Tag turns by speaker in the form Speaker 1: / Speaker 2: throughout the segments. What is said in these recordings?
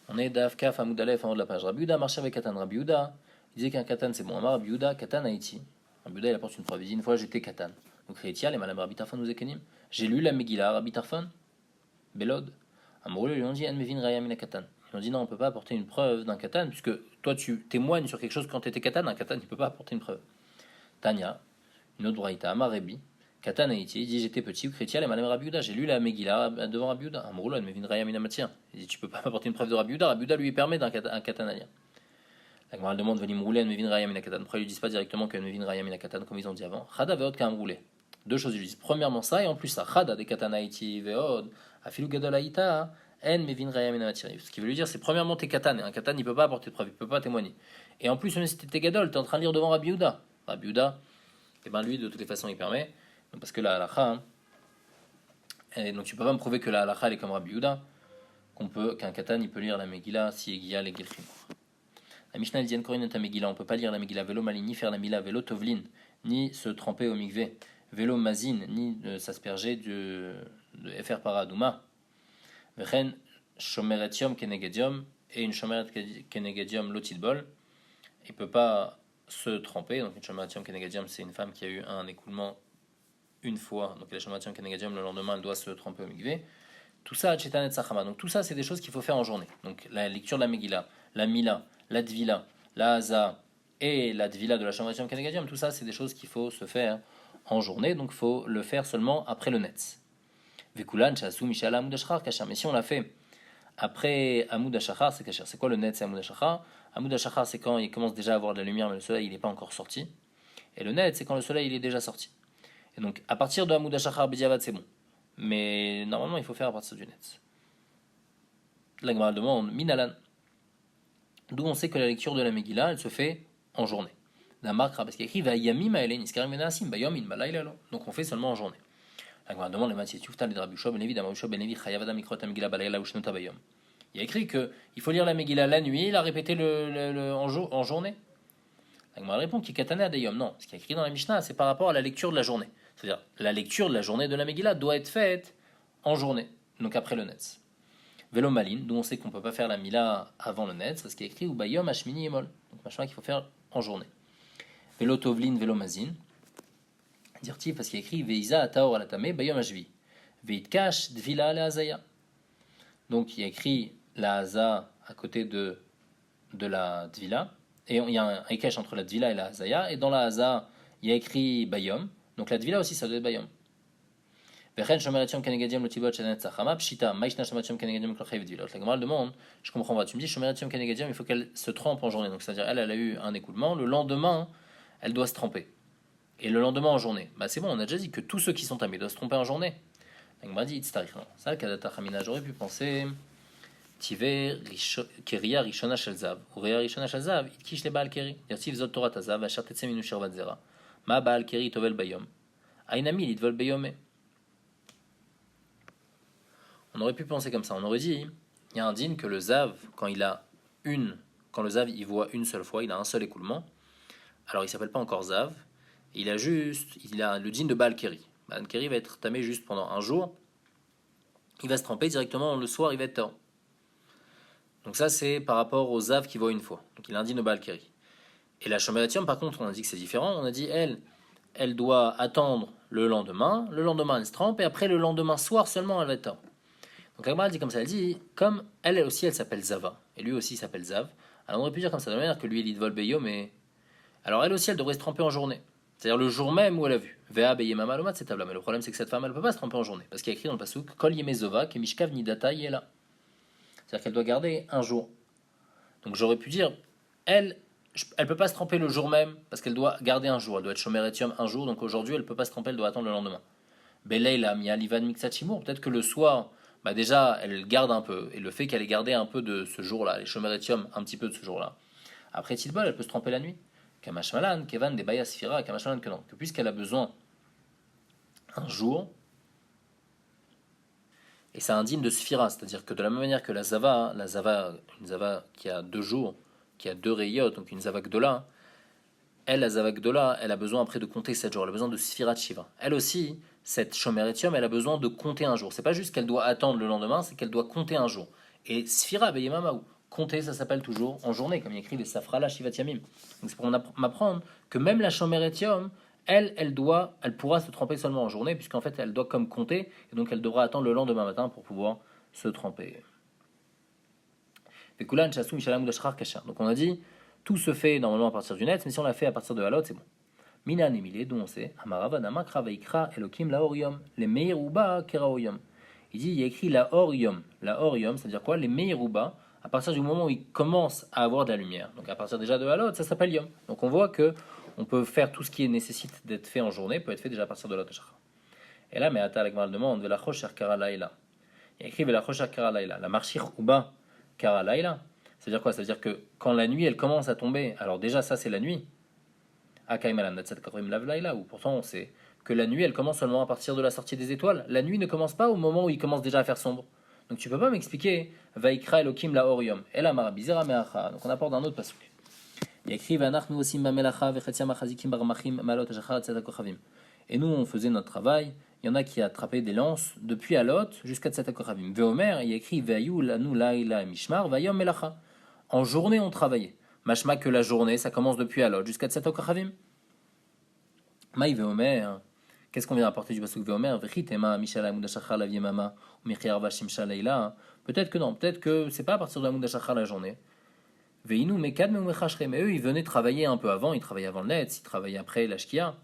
Speaker 1: On est Daf Kaf Amoud Aleph en haut de la page. Rabbi Yehuda marchait avec Katan. Rabbi Yehuda disait qu'un Katan c'est bon. Amar Rabbi Yehuda, Katan Haïti. Rabbi Yehuda il apporte une preuve. Il dit une fois j'étais Katan. Donc Rétia, les malades Rabbi Tarfon nous ékenim. J'ai lu la Megillah, Rabbi Tarfon, Belod. Amoureux lui ont dit An Mevin Rayamina Katan. Ils ont dit non, on ne peut pas apporter une preuve d'un Katan, puisque toi tu témoignes sur quelque chose quand tu étais Katan. Un Katan il ne peut pas apporter une preuve. Tanya, une autre braïta, Amar Rebi. Katan Haïti, il dit j'étais petit, ou chrétien, les malades Rabbi Yehuda, j'ai lu la Megillah devant Rabbi Yehuda. Amoureux, Mevin Rayamina Matia. Il dit tu peux pas apporter une preuve de Rabbi Yehuda. Rabbi Yehuda lui permet d'un Katan à lire. La Gemara demande Venim roulé Mevin Rayamina Katan. Pourquoi ils lui disent pas directement que Mevin Rayamina Katan comme ils ont dit avant? Chada veod kam roulé. Deux choses ils lui disent. Premièrement ça et en plus ça. Chada de Katan Haïti veod afilu gadol haïta en Mevin Rayamina Matiri. Ce qui veut lui dire c'est premièrement t'es Katan et un Katan il peut pas apporter de preuve, il peut pas témoigner. Et en plus même si t'es gadol, t'es en train de lire devant Rabbi Yehuda. Rabbi Yehuda, et ben lui de toutes les façons il permet. Donc, parce que la halakha, et donc tu peux pas me prouver que la halakha elle est comme Rabbi Yehuda, qu'un Katan il peut lire la Megillah si Egia les Gilchim. La Mishnah elle dit Korin ta Megillah, on peut pas lire la Megillah vélo malin, ni faire la Mila vélo tovlin, ni se tremper au mikvé, vélo mazin, ni s'asperger de FR paradouma. Vechen shomeretium kenegedium et une shomeret kenegedium lotidbol. Il peut pas se tremper, donc une shomeretium kenegedium c'est une femme qui a eu un écoulement une fois, donc la shomeretium kenegedium le lendemain elle doit se tremper au mikvé. Tout ça, Chetan et Tzachama. Donc tout ça, c'est des choses qu'il faut faire en journée. Donc la lecture de la Megillah, la Mila, la Dvila, la Haza et la Dvila de la Shomeretium Kenegadium, tout ça, c'est des choses qu'il faut se faire en journée. Donc il faut le faire seulement après le Netz. Vekulan, Chasu, Mishal, Amoud Ashachar, Kachar. Mais si on l'a fait après Amoud Ashachar, c'est Kachar. C'est quoi le Netz et Amoud Ashachar? Amoud Ashachar, c'est quand il commence déjà à avoir de la lumière, mais le soleil, il n'est pas encore sorti. Et le Netz, c'est quand le soleil, il est déjà sorti. Et donc à partir de Amoud Ashachar, B'diavad, c'est bon. Mais normalement, il faut faire à partir du Netz. La Gemara demande Minalan. D'où on sait que la lecture de la Megillah, elle se fait en journée. Parce qu'il écrit Vayamim Aelen, Iskarim Venasim, Bayomin, Malailalo. Donc on fait seulement en journée. La Gemara demande les Matsiet Yuftal, les Rabbi Ben Levi, Damausho Ben Levi, Chayavada Mikrot Megillah Balayla Ushnota Bayom. Il y a écrit qu'il faut lire la Megillah la nuit, il a répété en journée. La Gemara répond Kikatane Adayom. Non, ce qui est écrit dans la Mishnah, c'est par rapport à la lecture de la journée. C'est-à-dire, la lecture de la journée de la Megillah doit être faite en journée, donc après le Netz. Vélo Malin, d'où on sait qu'on ne peut pas faire la Mila avant le Netz, c'est ce qui est écrit, ou Bayom Hashmini Emol, donc machin qu'il faut faire en journée. Vélo Tovlin, Vélo Mazin, dire-t-il, parce qu'il est écrit, Veiza Ataor Alatame, Bayom Hashvi, Veitkash Dvila Ale Hazaya. Donc il y a écrit la Haza à côté de la Dvila, et il y a un Ekash entre la Dvila et la Hazaya, et dans la Haza, il y a écrit Bayom. Donc la Dvila aussi, ça doit être Bayom. La Gemara demande, je comprends pas, tu me dis Shomeretium Kenegadium, il faut qu'elle se trempe en journée. Donc c'est-à-dire elle a eu un écoulement, le lendemain, elle doit se tremper. Et le lendemain en journée. Bah c'est bon, on a déjà dit que tous ceux qui sont tamés doivent se tromper en journée. La Gemara dit ça, Kadata Chamina, j'aurais pu penser Tiver Keria Rishona Shalzav, ou Rea Rishona Shalzav, Itkish le Baal Keri, Yativ Zot Torah Tazav, Asher Tetsem Inu Shervat Zera. Ma Baal Keri Tovel Bayom. Ainami Litvol Bayome. On aurait pu penser comme ça. On aurait dit, il y a un din que le Zav, quand le Zav il voit une seule fois, il a un seul écoulement. Alors il s'appelle pas encore Zav. Il a le din de Baal Keri. Baal Keri va être tamé juste pendant un jour. Il va se tremper directement le soir, il va être tard. Donc ça c'est par rapport au Zav qui voit une fois. Donc il a un din de Baal Keri. Et la Shomeretium par contre, on a dit que c'est différent. On a dit elle doit attendre le lendemain elle se trempe et après le lendemain soir seulement elle va être tard. Donc la Gemara dit comme ça, elle dit, comme elle aussi elle s'appelle Zava, et lui aussi il s'appelle Zav, alors on aurait pu dire comme ça, de la manière que lui il Idvol Beyo, mais alors elle aussi elle devrait se tremper en journée, c'est-à-dire le jour même où elle a vu, Vea Beyema Malomat c'est table, mais le problème c'est que cette femme elle peut pas se tremper en journée, parce qu'il y a écrit dans le Pasuk, Kol Yemezova, Kemishkav Nidata Yela, c'est-à-dire qu'elle doit garder un jour. Donc j'aurais pu dire, elle peut pas se tremper le jour même, parce qu'elle doit garder un jour, elle doit être Shomeretium un jour, donc aujourd'hui elle peut pas se tremper, elle doit attendre le lendemain. Beleila Mia Livan Miksachimur, peut-être que le soir, bah déjà, elle garde un peu. Et le fait qu'elle ait gardé un peu de ce jour-là, les Shomeretium, un petit peu de ce jour-là. Après Tidbol, elle peut se tromper la nuit. Kamashmalan, Kevan, des Baya Sfira, Kamashmalan, que non. Que puisqu'elle a besoin un jour, et ça indigne de Sfira, c'est-à-dire que de la même manière que une Zava qui a 2 jours, qui a 2 rayot, donc une Zava Gdola, elle, la Zava Gdola, elle a besoin après de compter 7 jours, elle a besoin de Sfirat Shiva. Elle aussi, cette Shomeretium, elle a besoin de compter un jour. C'est pas juste qu'elle doit attendre le lendemain, c'est qu'elle doit compter un jour. Et Sfira Beyemamaou, compter, ça s'appelle toujours en journée, comme il écrit les Safrala Shivat Yamim. Donc c'est pour m'apprendre que même la Shomeret Yom, elle pourra se tremper seulement en journée, puisqu'en fait, elle doit comme compter, et donc elle devra attendre le lendemain matin pour pouvoir se tremper. Donc on a dit, tout se fait normalement à partir du net, mais si on l'a fait à partir de Halot, c'est bon. Mina Nemile, d'où on sait, Amaravadama Kravaikra Elokim Laorium, les Meiruba Keraorium. Il dit, il y a écrit la Orium. La Orium, c'est-à-dire quoi? Les Meiruba, à partir du moment où il commence à avoir de la lumière. Donc à partir déjà de Halot, ça s'appelle Yom. Donc on voit que on peut faire tout ce qui nécessite d'être fait en journée, peut être fait déjà à partir de Halot Shachar. Et là, mais Ata la Gemara demande, Velachosh Kara Laila. Il y a écrit Velachosh Kara Laila. La Marchir Uba Kara Laila. C'est-à-dire quoi? C'est-à-dire que quand la nuit elle commence à tomber, alors déjà ça c'est la nuit. Ou pourtant on sait que la nuit elle commence seulement à partir de la sortie des étoiles. La nuit ne commence pas au moment où il commence déjà à faire sombre. Donc tu peux pas m'expliquer Vaikra Elokim la Orium. Et là Marabizera Meacha. Donc on apporte un autre passage. Il y a écrit et nous on faisait notre travail. Il y en a qui attrapaient des lances depuis Alot jusqu'à Tzatakochavim. Veomer, il y a écrit Veayu lanu laila mishmar vayom melacha. En journée on travaillait. Mashma que la journée ça commence depuis Alot jusqu'à Tzatakochavim. Maï Veomer. Qu'est-ce qu'on vient apporter du pasuk Veomer? Vechitema mishala mudashachar la viemama ou michiar vashimsha leila. Peut-être que non, peut-être que c'est pas à partir de la mudashachar la journée. Veinu mekad me mechashre. Mais eux ils venaient travailler un peu avant, ils travaillaient avant le net, ils travaillaient après la shkia.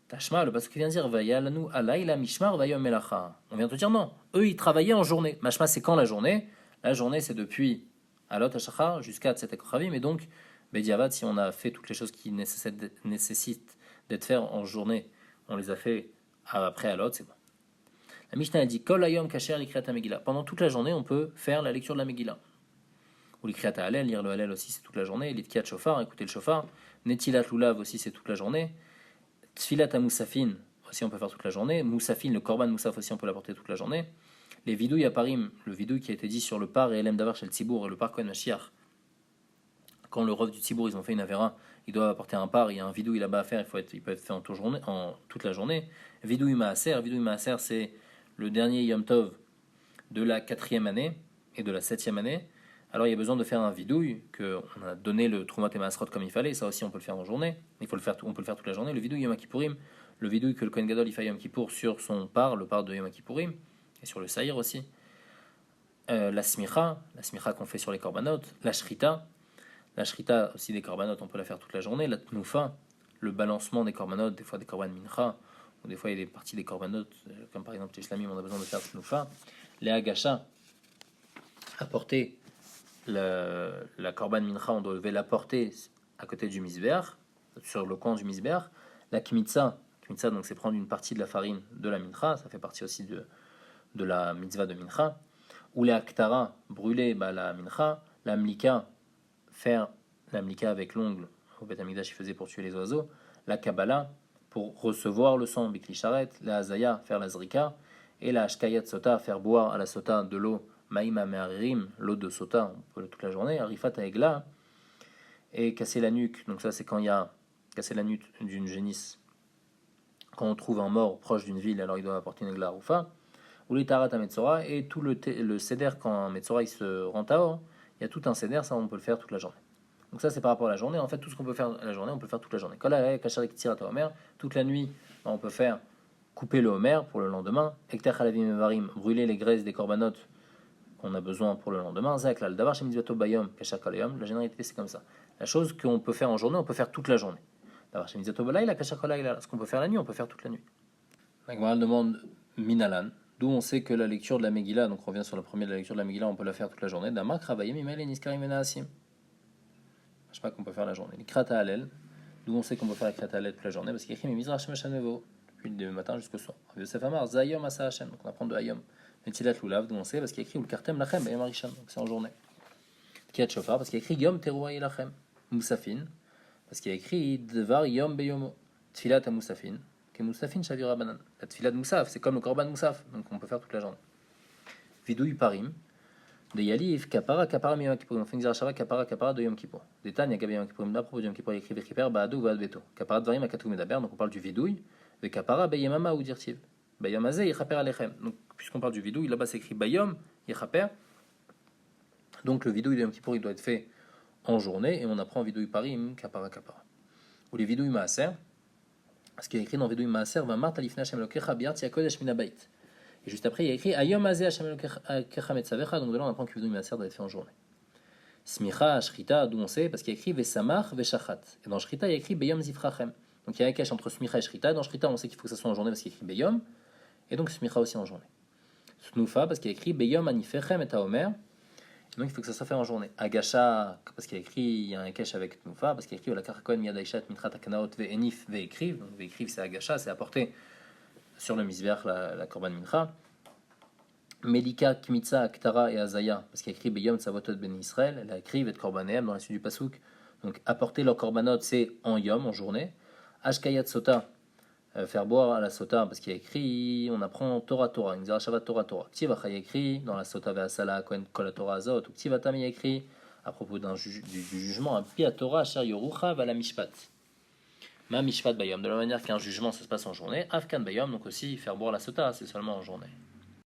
Speaker 1: Tashma, le pasuk vient dire Vayalanu alayla mishmar vayom melacha. On vient te dire non, eux ils travaillaient en journée. Mashma c'est quand la journée? La journée c'est depuis Alot Hashachar jusqu'à Tzetekochavim. Et donc, Bediavad, si on a fait toutes les choses qui nécessitent d'être faites en journée, on les a fait après Alot, c'est bon. La Mishnah a dit Kol hayom kasher likriat Megillah. Pendant toute la journée, on peut faire la lecture de la Megillah. Ou likriat Hallel, lire le Hallel aussi, c'est toute la journée. Litkiat Shofar, écouter le Shofar. Netilat Lulav aussi, c'est toute la journée. Tfilat à Moussafin, aussi on peut faire toute la journée. Moussafin, le Korban Moussaf aussi on peut l'apporter toute la journée. Les vidouilles à Parim, le vidouille qui a été dit sur le par et Elem Davar chez le Tzibour et le par Kohen Mashiach. Quand le rov du Tzibour ils ont fait une avéra, ils doivent apporter un par, il y a un vidouille là-bas à faire, il peut être fait en toute la journée. Vidouille Maaser c'est le dernier Yom Tov de la 4e année et de la 7e année. Alors il y a besoin de faire un vidouille, qu'on a donné le Troumat et Maasrot comme il fallait, ça aussi on peut le faire en journée, on peut le faire toute la journée. Le vidouille Yom Kippourim, le vidouille que le Kohen Gadol il fait Yom Kippour sur son par, le par de Yom Kippourim, et sur le Saïr aussi. La smicha qu'on fait sur les korbanot, la shrita aussi des korbanot on peut la faire toute la journée, la tnoufa, le balancement des korbanot, des fois des korban mincha, ou des fois il y a des parties des korbanot, comme par exemple les shlamim on a besoin de faire tnoufa, les agasha, apporter la korban mincha, on devait la porter à côté du misber, sur le coin du misber. La kmitza donc c'est prendre une partie de la farine de la mincha, ça fait partie aussi de la mitzvah de mincha. Ou les aktara, brûler la mincha. La mlika, faire la mlika avec l'ongle, au Beth Amikdash il faisait pour tuer les oiseaux. La kabbalah, pour recevoir le sang, bikli sharet. La hazaya, faire la zrika. Et la ashkayat sota, faire boire à la sota de l'eau. Maïma me'aririm, l'eau de sota, on peut toute la journée. Arifat aegla, et casser la nuque. Donc ça c'est quand il y a casser la nuque d'une génisse. Quand on trouve un mort proche d'une ville, alors il doit apporter une egla rufa. Ou les tarat à Metzora, et tout le seder quand un Metzora il se rend Tahor, il y a tout un seder, ça on peut le faire toute la journée. Donc ça c'est par rapport à la journée. En fait tout ce qu'on peut faire la journée, on peut le faire toute la journée. Toute la nuit, on peut faire couper le homer pour le lendemain. Brûler les graisses des corbanotes qu'on a besoin pour le lendemain. La généralité c'est comme ça. La chose qu'on peut faire en journée, on peut faire toute la journée. Ce qu'on peut faire la nuit, on peut faire toute la nuit. La Gemara demande Minalan, d'où on sait que la lecture de la Megillah, donc on revient sur la première de la lecture de la Megillah, on peut la faire toute la journée. Damak Ravaïm Imel et Niskarim Venaasim. Je sais pas qu'on peut faire la journée. Les Krata Halel, d'où on sait qu'on peut faire la Krata Halel toute la journée, parce qu'il y a écrit Mizrach Meshanevo, depuis le matin jusqu'au soir. Yosef Amar, Zayom Asa Hashem, donc on apprend de Hayom. Netilat Lulav, d'où on sait, parce qu'il y a écrit Ulkartem Lachem, Bayom Arisham, donc c'est en journée. Kiat Shofar, parce qu'il y a écrit Yom Teruah Lachem. Moussafin, parce qu'il y a écrit Devar Yom Beyomo. Tfilat à Moussafin. Moussafin Shavira Banan. La tefila de Moussaf, c'est comme le korban Moussaf, donc on peut faire toute la journée. Vidouille Parim, de Yalif, Kapara, Yom Kippurim. On fait une Zerachava, Kapara de Yom Kippur. Des Tanya, Gabi Yom Kippurim, là, propos de Yom Kippur, il écrit Vechiper, Baadou, Vaad Beto. Kapara Dvarim, Akatou Medaber, donc on parle du vidouille. Ve Kapara, Beyemama ou Dirtiv. Bayom Azeh, Yechaper Alechem. Donc, puisqu'on parle du vidouille, là-bas c'est écrit Bayom, Yechaper Donc le vidouille de Yom Kippour, il doit être fait en journée, et on apprend vidouille parim, kapara kapara. Ou les vidouilles maaser, ce qui est écrit dans vidouille maaser, va marta lifna Hashem Elokecha biarti hakodesh min habait. Et juste après, il y a écrit ayom azeh Hashem Elokecha metzavecha, donc de là on apprend que vidouille maaser doit être fait en journée. Smicha, Shrita, d'où on sait, parce qu'il y a écrit Vesamach, Veshachat. Et dans Shrita, il y a écrit Beyom Zifrachem. Donc il y a un cache entre Smicha et Shrita. Dans Shrita, on sait qu'il faut que ça soit en journée parce qu'il y a écrit Beyom. Et donc Smicha aussi en journée. Snoufa, parce qu'il y a écrit Beyom Anifechem et Taomer. Et donc il faut que ça soit fait en journée. Agasha, parce qu'il y a écrit, il y a un cache avec Snoufa, parce qu'il y a écrit Olakar Kohen Miyadaishat Mitrat Akanaot Ve'enif Ve'ekriv. Donc Ve'ekriv, c'est Agasha, c'est apporté sur le Misbeach, la Korban Mincha. Melika, Kmitza, Aktara et Azaya, parce qu'il y a écrit Beyom Tsavotot Ben Israël, elle a écrit Vet Korbaneem dans la suite du Pasuk. Donc apporter leur Korbanot, c'est en Yom, en journée. Ashkayat Sota, faire boire à la Sota, parce qu'il y a écrit, on apprend Torah Torah, une Shavat Torah Torah. Ktivach, il y a écrit dans la Sota Ve'asala, Kohen Kol Torah Azot, ou Ktivatam, il y a écrit à propos du jugement, Pi Torah, Asher Yorucha, Vala Mishpat. Ma Mishpat Bayom, de la manière qu'un jugement ça se passe en journée, Afkan Bayom, donc aussi faire boire la Sota, c'est seulement en journée.